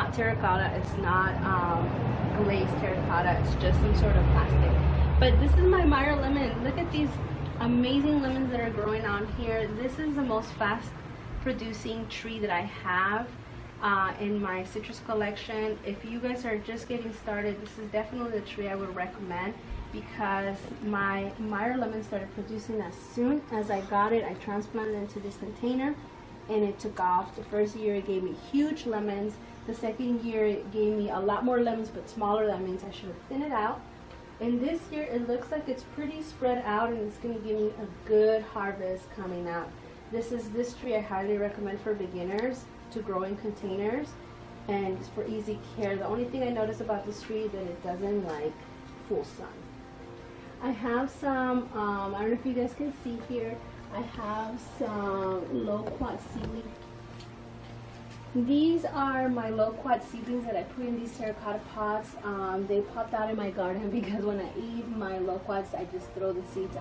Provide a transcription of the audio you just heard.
not terracotta, it's not glazed terracotta, it's just some sort of plastic. But this is my Meyer lemon. Look at these amazing lemons that are growing on here. This is the most fast producing tree that I have in my citrus collection. If you guys are just getting started, this is definitely the tree I would recommend, because my Meyer lemon started producing as soon as I got it. I transplanted it into this container and it took off. The first year it gave me huge lemons. The second year it gave me a lot more lemons but smaller. That means I should have thinned it out. And this year it looks like it's pretty spread out and it's going to give me a good harvest coming out. This tree I highly recommend for beginners to grow in containers and for easy care. The only thing I notice about this tree is that it doesn't like full sun. I have some, I don't know if you guys can see here, I have some loquat seedlings. These are my loquat seedlings that I put in these terracotta pots. They popped out in my garden because when I eat my loquats, I just throw the seeds